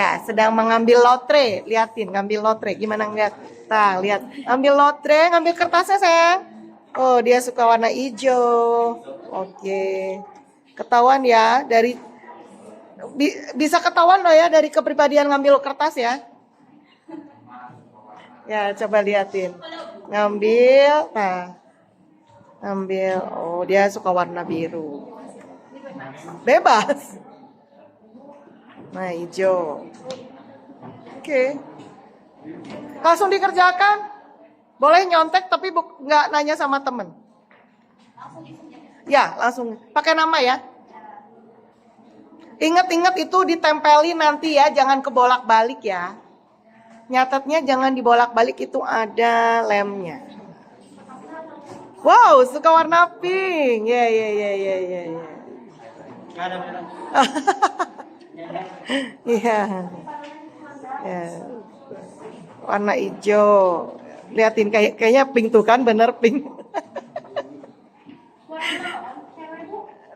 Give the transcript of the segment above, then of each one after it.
Ya, sedang mengambil lotre. Liatin, ngambil lotre. Gimana ngeliat? Nah, lihat. Ambil lotre, ngambil kertasnya, sayang. Oh, dia suka warna hijau. Oke. Ketahuan ya, bisa ketahuan loh ya dari kepribadian ngambil kertas ya. Ya, coba liatin. Ngambil, nah. Ngambil. Oh, dia suka warna biru. Bebas. Nah, hijau. Oke. Langsung dikerjakan. Boleh nyontek tapi nggak nanya sama temen. Ya, langsung. Pakai nama ya. Ingat-ingat itu ditempelin nanti ya. Jangan kebolak-balik ya. Nyatetnya jangan dibolak-balik, itu ada lemnya. Wow, suka warna pink. Ya. Iya. Ya. Warna hijau. Liatin kayaknya pink tuh kan, bener pink.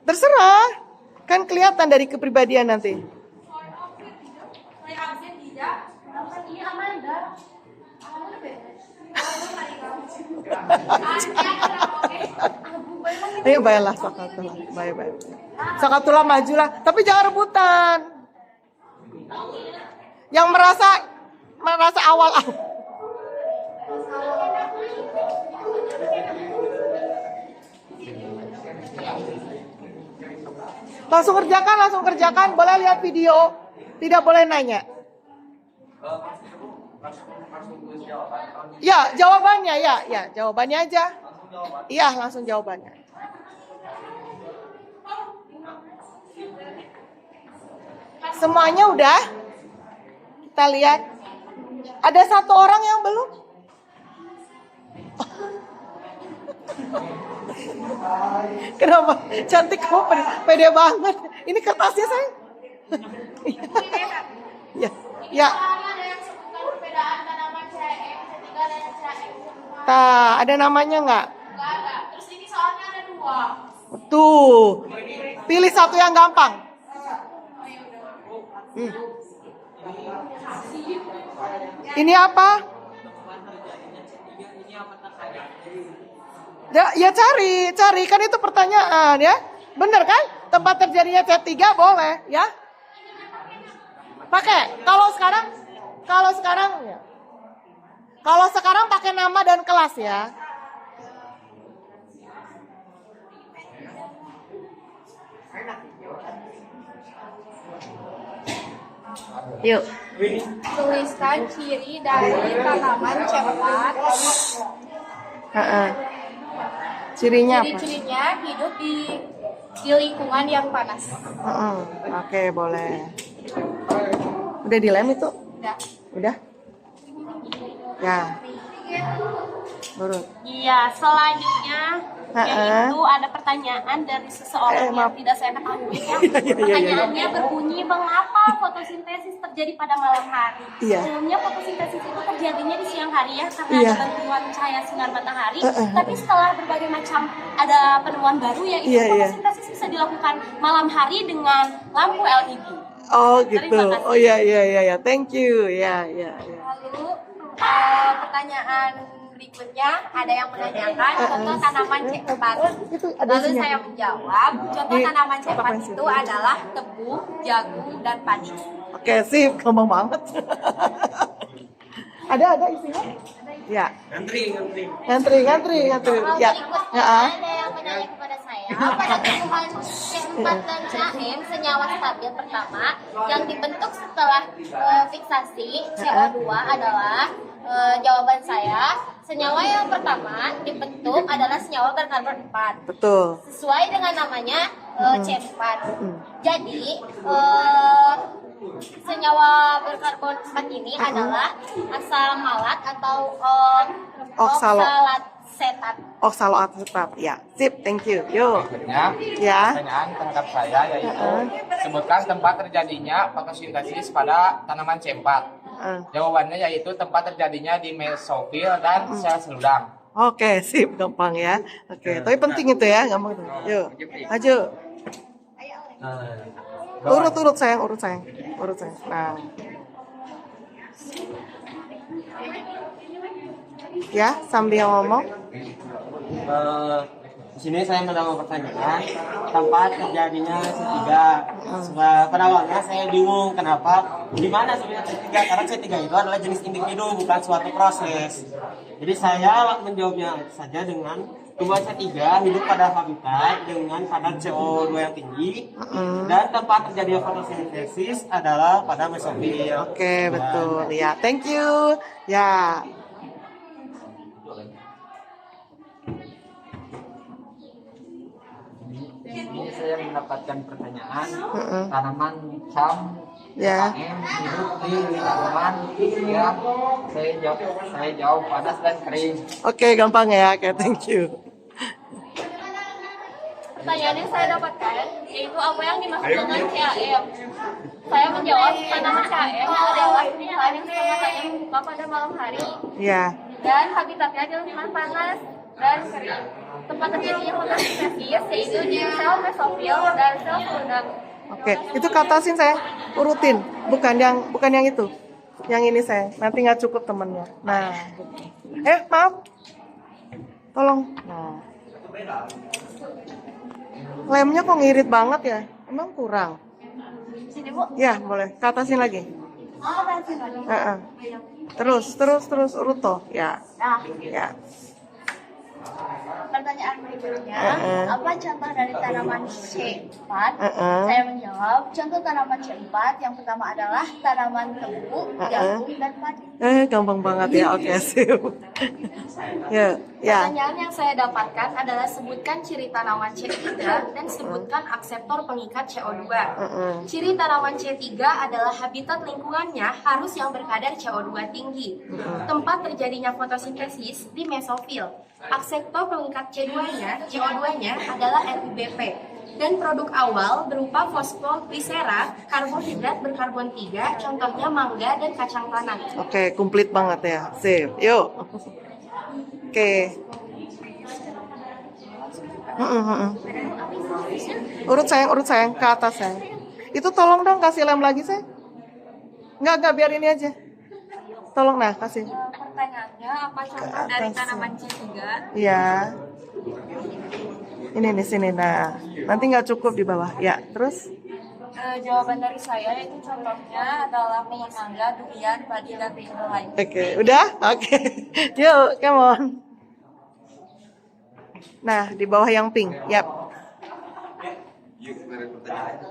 Terserah. Kan kelihatan dari kepribadian nanti. Ayo baiklah Sakatullah. Baik. Sakatullah majulah, tapi jangan rebutan. Yang merasa awal. Langsung kerjakan. Boleh lihat video, tidak boleh nanya. Ya, jawabannya ya, jawabannya aja. Iya, langsung jawabannya. Semuanya udah? Kita lihat. Ada satu orang yang belum? Kenapa? Cantik kok, pede banget. Ini kertasnya, sayang. Ya. Ada namanya nggak? Nggak ada. Terus ini soalnya ada 2. Tuh. Pilih satu yang gampang. Ini apa? Ya cari kan itu pertanyaan ya. Bener kan? Tempat terjadinya C3 boleh ya. Pakai. Kalau sekarang pakai nama dan kelas ya. Yuk. Tuliskan ciri dari tanaman cempat. Cirinya apa? Ciri-cirinya hidup di lingkungan yang panas. Oke, boleh. Udah dilem itu? Udah? Ya. Urut. Iya, selanjutnya yaitu ada pertanyaan dari seseorang yang tidak saya ketahui ya. Pertanyaannya berbunyi, mengapa fotosintesis terjadi pada malam hari? Sebelumnya fotosintesis itu terjadinya di siang hari ya, karena ada bantuan cahaya sinar matahari. Tapi setelah berbagai macam ada penemuan baru yaitu fotosintesis bisa dilakukan malam hari dengan lampu LED. Oh gitu. Oh iya. Thank you. Ya. Lalu pertanyaan berikutnya ada yang menanyakan contoh tanaman C4. Lalu saya menjawab, contoh tanaman C4 itu adalah tebu, jagung, dan padi. Oke, sip, gampang banget. Ada isinya? Ya. Ngantri. Ya. Ada yang menanya kepada saya, pada tumbuhan C4 dan CAM senyawa stabil pertama yang dibentuk setelah fiksasi CO2 adalah jawaban saya, senyawa yang pertama dibentuk adalah senyawa berkarbon 4. Betul. Sesuai dengan namanya C4. Jadi senyawa berkarbon 4 ini adalah asam malat atau oksalasetat. Oksaloasetat, ya. Sip, thank you. Yuk. Berikutnya, pertanyaan terhadap saya yaitu sebutkan tempat terjadinya fotosintesis pada tanaman C4. Jawabannya yaitu tempat terjadinya di mesofil dan sel seludang. Oke, sip, gampang ya. Oke, tapi penting itu ya, gampang itu. Yuk, maju. Urut sayang. Nah, Ya, sambil ngomong. Di sini saya mendapat pertanyaan tempat terjadinya C3. Pada awalnya saya bingung kenapa, di mana sebenarnya C3, karena C3 itu adalah jenis individu, bukan suatu proses. Jadi saya menjawabnya saja dengan tumbuhan C3 hidup pada habitat dengan kadar CO2 yang tinggi, dan tempat terjadinya fotosintesis adalah pada mesofil. Oke, betul. Ya, thank you. Ya. Ini saya mendapatkan pertanyaan tanaman cam Ya. hidup di tanaman yang saya jawab panas dan kering. Oke, gampang ya. Oke, thank you. Pertanyaan yang saya dapatkan yaitu apa yang dimaksud dengan CAM. Saya menjawab tanaman CAM adalah tumbuhan yang semangatnya membuka pada malam hari Ya. dan habitatnya di lingkungan panas dan kering. Tempat terjadinya fotosintesis yaitu di sel mesofil dan sel seludang. Oke, itu katasin saya urutin, bukan yang itu. Yang ini saya. Nanti nggak cukup temennya. Nah, maaf. Tolong. Nah. Lemnya kok ngirit banget ya? Emang kurang? Sini Bu. Ya, boleh. Katasin lagi. Terus urut toh. Ya. Nah, Ya. pertanyaan berikutnya, apa contoh dari tanaman C4? Uh-uh. Saya menjawab, contoh tanaman C4 yang pertama adalah tanaman tebu, jagung, dan padi. Gampang banget ya. Oke, sip. Ya. Pertanyaan yang saya dapatkan adalah sebutkan ciri tanaman C3 dan sebutkan akseptor pengikat CO2. Ciri tanaman C3 adalah habitat lingkungannya harus yang berkadar CO2 tinggi. Tempat terjadinya fotosintesis di mesofil. Akseptor pengikat CO2-nya adalah RIBP. Dan produk awal berupa fosfoglisera, karbohidrat berkarbon 3, contohnya mangga dan kacang tanah. Oke, komplit banget ya. Sip. Yuk. Oke. Urut sayang ke atas sayang. Itu tolong dong kasih lem lagi sayang. Enggak biar ini aja. Tolong nah kasih. Pertanyaannya, apa contoh dari tanaman C3? Iya. Ini di sini nah. Nanti nggak cukup di bawah. Ya, terus? Jawaban dari saya itu contohnya adalah pohon mangga, durian, padi, dan lain. Oke, udah? Oke. Yuk, come on. Nah, di bawah yang pink. Yap.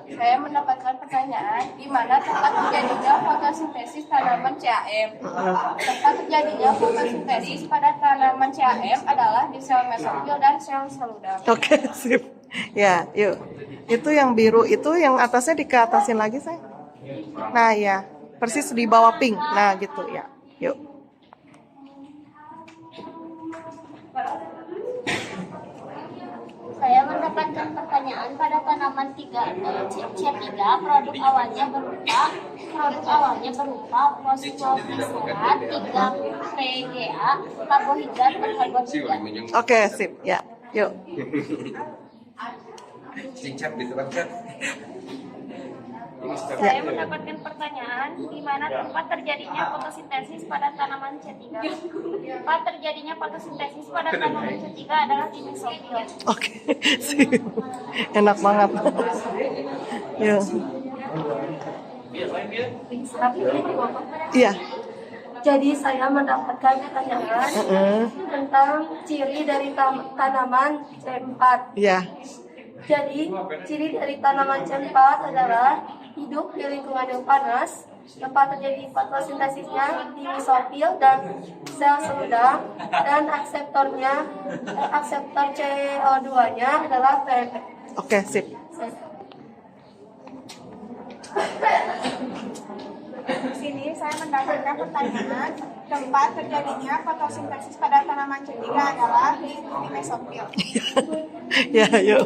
Saya mendapatkan pertanyaan di mana tempat terjadinya fotosintesis tanaman CAM. Tempat terjadinya fotosintesis pada tanaman CAM adalah di sel mesofil dan sel seludang. Oke, sip. Ya, yuk. Itu yang biru itu yang atasnya dikeatasin lagi, saya. Nah, ya. Persis di bawah pink. Nah, gitu ya. Yuk. Saya mendapatkan pertanyaan pada tanaman C3, produk awalnya berupa fosfoglisera, 3-PGA, karbohidrat berkarbon 3. Oke, sip. Ya. Yuk. Saya mendapatkan pertanyaan di mana tempat terjadinya fotosintesis pada tanaman C3. Tempat terjadinya fotosintesis pada tanaman C3 adalah di mesofil. Oke, sip. Enak banget. Yuk. Iya. Jadi saya mendapatkan pertanyaan tentang ciri dari tanaman C4. Iya. Jadi ciri dari tanaman C4 adalah hidup di lingkungan yang panas, tempat terjadi fotosintesisnya di mesofil dan sel seludang, dan akseptor CO2-nya adalah PMP. Oke, sip. Di sini saya mendapatkan pertanyaan tempat terjadinya fotosintesis pada tanaman C3 adalah di mesofil. Ya, yuk.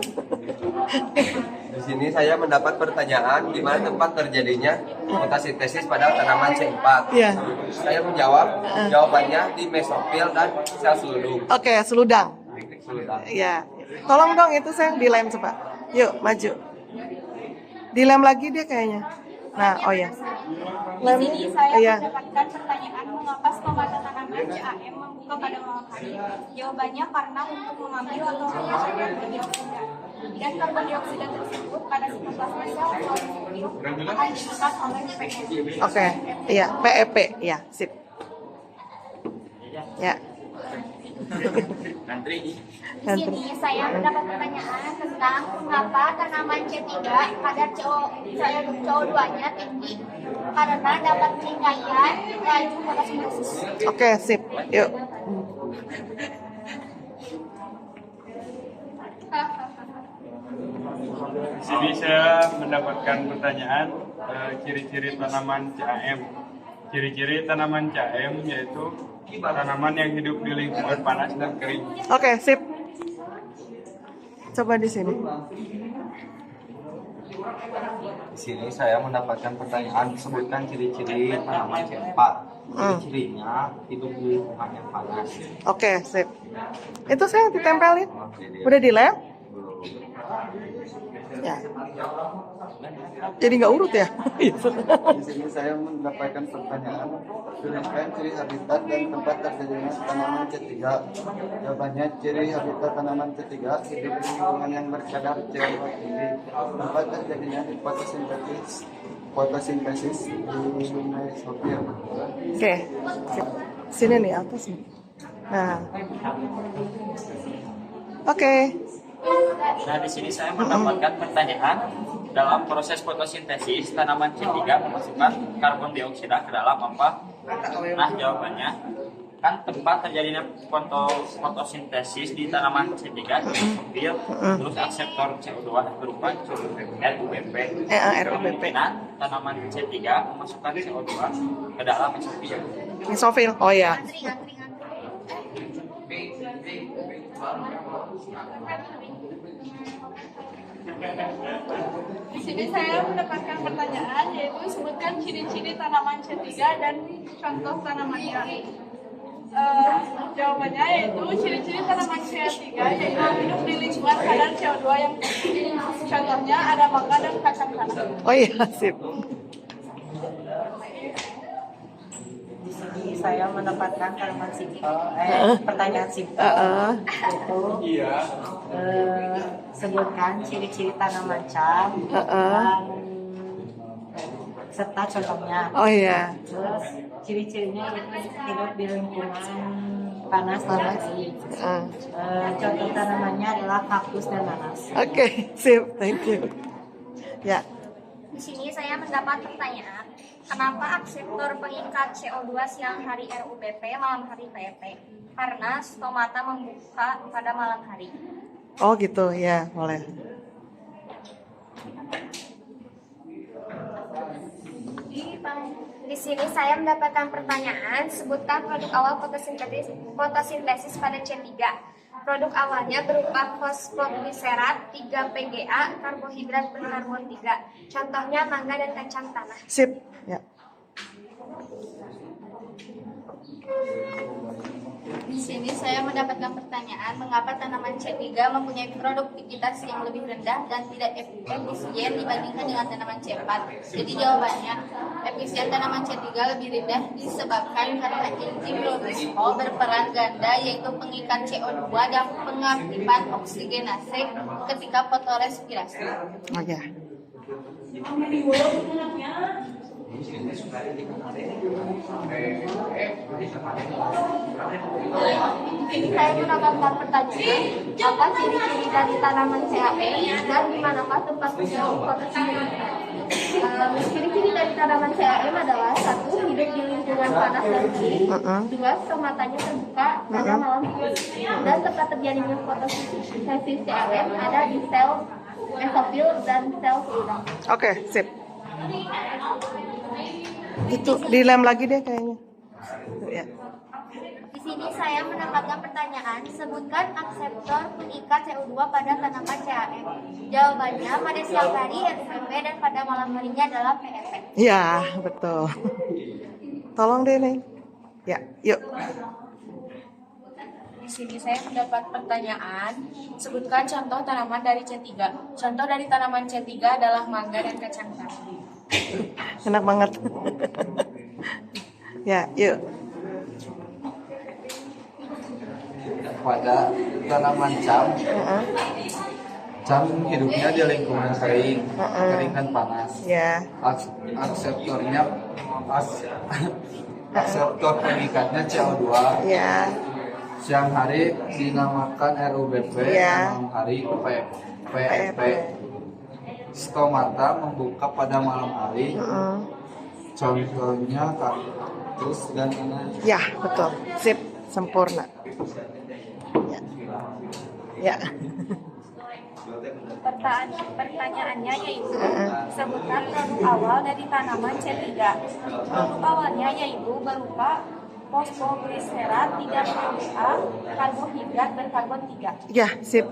Di sini saya mendapat pertanyaan di mana tempat terjadinya fotosintesis pada tanaman C4. Iya. Saya menjawab, jawabannya di mesofil dan sel seludung. Oke, seludang. Seludang. Ya. Tolong dong itu saya dilem coba. Yuk, maju. Dilem lagi dia kayaknya. Nah, oh ya. Di sini saya Iya. mendapatkan pertanyaan mengapa stomata tanaman CAM membuka pada malam hari. Jawabannya karena untuk mengambil atau mengeluarkan karbon dioksida. Dan karbon dioksida tersebut pada sitoplasma sel klorofil akan diserap oleh PEP. Oke, iya, PEP, ya, sip. Ya. Di sini saya mendapat pertanyaan tentang mengapa tanaman C3 kadar CO2-nya tinggi karena dapat meningkatkan laju fotosintesis. Oke, sip. Yuk. Di sini saya mendapatkan pertanyaan ciri-ciri tanaman CAM. Ciri-ciri tanaman CAM yaitu tanaman yang hidup di lingkungan panas dan kering. Oke, sip. Coba di sini. Di sini saya mendapatkan pertanyaan, sebutkan ciri-ciri tanaman C4. Ciri-cirinya hidup di lingkungan yang panas. Oke, sip. Itu saya ditempelin. Oke, dia Udah dilem? belum. Ya. Jadi nggak urut ya? Di sini saya mendapatkan pertanyaan, tuliskan ciri habitat dan tempat terjadinya tanaman C3. Jawabannya, ciri habitat tanaman C3 hidup di lingkungan yang berkadar CO2 tinggi. Tempat terjadinya di fotosintesis di mesofil. Oke. Sip. Sini nih atas nih. Nah. Oke. Nah, di sini saya mendapatkan pertanyaan, dalam proses fotosintesis tanaman C3 memasukkan karbon dioksida ke dalam apa? Nah, jawabannya kan tempat terjadinya fotosintesis di tanaman C3 mesofil, terus akseptor CO2 berupa RUBP. Kemungkinan tanaman C3 memasukkan CO2 ke dalam mesofil. Mesofil. Oh ya. Di sini saya mendapatkan pertanyaan yaitu sebutkan ciri-ciri tanaman C3 dan contoh tanamannya. Jawabannya yaitu ciri-ciri tanaman C3 yaitu hidup di lingkungan kadar CO2 yang tinggi. Contohnya ada mangga dan kacang tanah. Oh iya, sip. Di sini saya mendapatkan tanaman simpel, pertanyaan simpel, yaitu sebutkan ciri-ciri tanaman cam dan serta contohnya. Oh iya. Terus ciri-cirinya yaitu hidup di lingkungan panas dan kering. Contoh tanamannya adalah kaktus dan nanas. Oke, sip. Thank you. Ya. Di sini saya mendapat pertanyaan, kenapa akseptor pengikat CO2 siang hari RUBP, malam hari PEP? Karena stomata membuka pada malam hari. Oh gitu, ya boleh. Di sini saya mendapatkan pertanyaan, sebutkan produk awal fotosintesis pada C3. Produk awalnya berupa fosfogliserat 3-PGA, karbohidrat berkarbon 3. Contohnya mangga dan kacang tanah. Sip. Ya. Di sini saya mendapatkan pertanyaan mengapa tanaman C3 mempunyai produktivitas yang lebih rendah dan tidak efisien dibandingkan dengan tanaman C4. Jadi jawabannya, efisien tanaman C3 lebih rendah disebabkan karena enzim rhodopsin berperan ganda yaitu pengikat CO2 dan pengaktifan oksigenase ketika fotorespirasi. Oh ya. Ini saya mendapatkan pertanyaan, apa ciri-ciri dari tanaman CAM dan di manakah tempat fotosintesis? Ciri-ciri dari tanaman CAM adalah 1. Hidup di lingkungan panas dan kering. 2. Stomatanya terbuka pada malam hari. Dan tempat terjadinya fotosintesis CAM ada di sel mesofil dan sel fluida. Oke, sip. Itu dilem lagi deh kayaknya. Ya. Di sini saya mendapatkan pertanyaan, sebutkan akseptor pengikat CO2 pada tanaman CAM. Jawabannya pada siang hari RUBP dan pada malam harinya adalah PEP. Ya, betul. Tolong deh, Neng. Ya, yuk. Di sini saya mendapat pertanyaan, sebutkan contoh tanaman dari C3. Contoh dari tanaman C3 adalah mangga dan kacang tanah. Enak banget. Ya, yuk. Pada tanaman cam, cam hidupnya di lingkungan kering, kering dan panas. Ya. Akseptor pengikatnya CO2. Ya. Siang hari dinamakan RUBP, Ya. malam hari PEP. Stomata membuka pada malam hari. Contohnya kaktus dan lain-lain. Ya, betul. Sip, sempurna. Ya. Pertanyaannya yaitu sebutkan produk awal dari tanaman C3. Produk awalnya yaitu berupa fosfogliserat 30A, karbohidrat berkarbon 3. Ya, sip.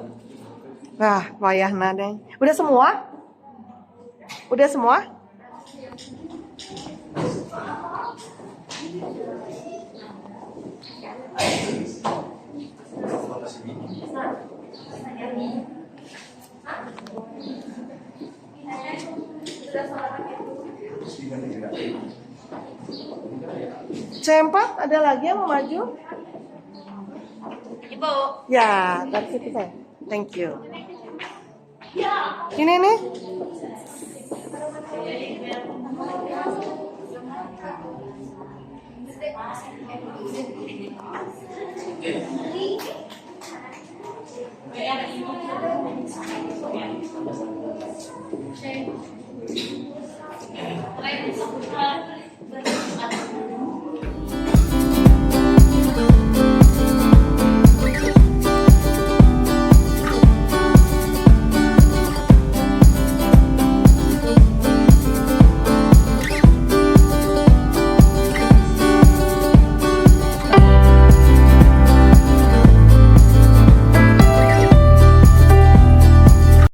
Wah, wayahna deh. Udah semua? Udah semua? C4 ada lagi yang mau maju? Ibu. Ya, that's it saya. Thank you. Ini nih.